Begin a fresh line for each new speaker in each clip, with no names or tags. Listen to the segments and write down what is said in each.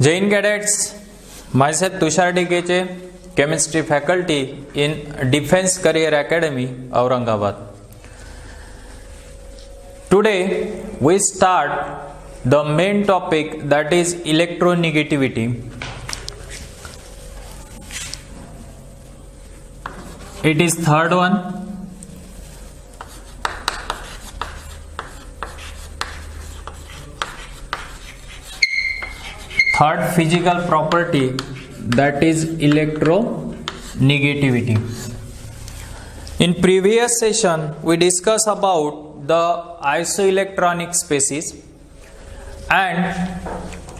Jain cadets, myself Tushar Dikeche, chemistry faculty in Defense Career Academy, Aurangabad. Today we start the main topic, that is electronegativity. It is third one. Third physical property, that is electronegativity. In previous session we discussed about the isoelectronic species, and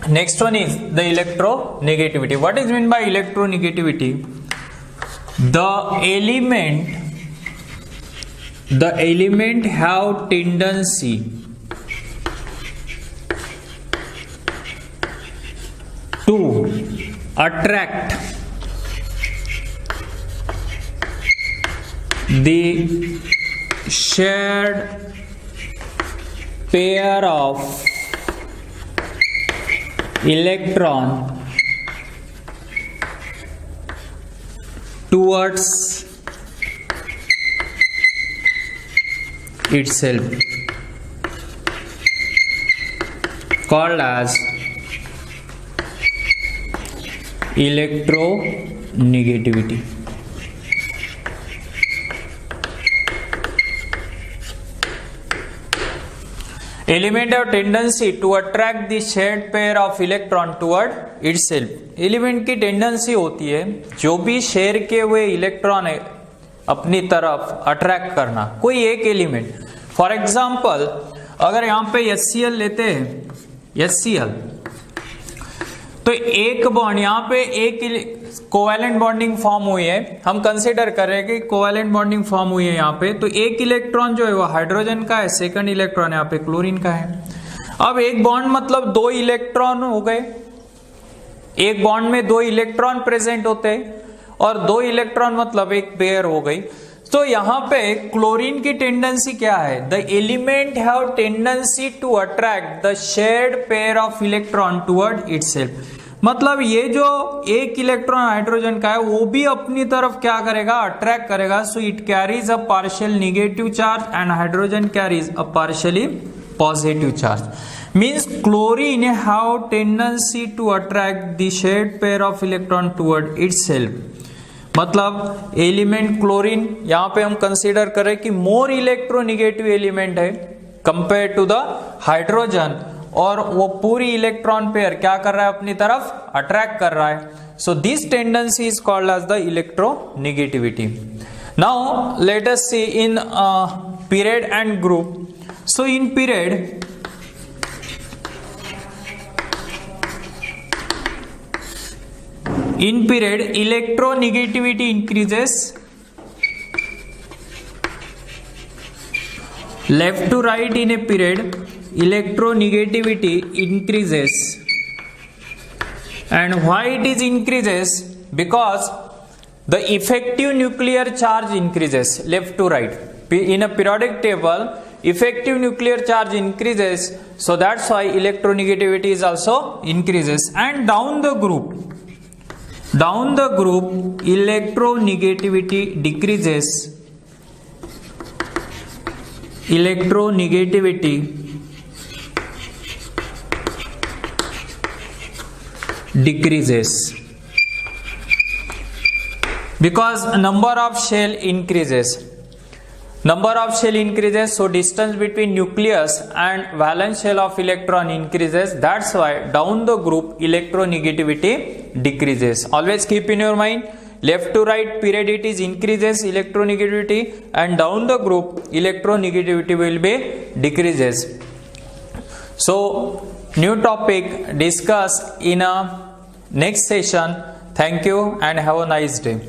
next one is the electronegativity. What is meant by electronegativity? The element have tendency to attract the shared pair of electron towards itself, called as electronegativity. Element have tendency to attract the shared pair of electron toward itself. Element की tendency होती है जो भी share किए हुए electron है अपनी तरफ अट्रैक्ट करना, कोई एक एलिमेंट. फॉर एग्जांपल अगर यहाँ पे HCl लेते हैं, HCl, तो एक बॉन्ड यहाँ पे एक कोवैलेंट बॉन्डिंग फॉर्म हुई है. हम कंसीडर कर रहे हैं कि कोवैलेंट बॉन्डिंग फॉर्म हुई है यहाँ पे, तो एक इलेक्ट्रॉन जो है वो हाइड्रोजन का है, सेकंड इलेक्ट्रॉन यहाँ पे क्लोरीन का है. अब एक बॉन्ड मतलब दो इलेक्ट्रॉन हो गए, एक बॉन्ड में दो इलेक्ट्रॉन प्रेजेंट होते हैं, और दो इलेक्ट्रॉन मतलब एक पेयर हो गई. तो यहाँ पे क्लोरीन की टेंडेंसी क्या है? The element have tendency to attract the shared pair of electron toward itself. मतलब ये जो एक इलेक्ट्रॉन हाइड्रोजन का है वो भी अपनी तरफ क्या करेगा? अट्रैक्ट करेगा. So it carries a partial negative charge and hydrogen carries a partially positive charge. Means chlorine have tendency to attract the shared pair of electron toward itself. मतलब एलिमेंट क्लोरीन यहाँ पे हम कंसीडर करें कि more electronegative element है compare to the hydrogen, और वो पूरी इलेक्ट्रॉन पेयर क्या कर रहा है? अपनी तरफ अट्रैक्ट कर रहा है. So this tendency is called as the electronegativity. Now let us see in period and group. So in period, in period electronegativity increases. Left to right in a period electronegativity increases. And why it is increases? Because the effective nuclear charge increases. Left to right in a periodic table, effective nuclear charge increases, so that's why electronegativity is also increases. And down the group electronegativity decreases. Electronegativity decreases because number of shell increases. Number of shell increases, so distance between nucleus and valence shell of electron increases. That's why down the group electronegativity decreases. Always keep in your mind, left to right period it is increases electronegativity, and down the group electronegativity will be decreases. So new topic discuss in a next session. Thank you and have a nice day.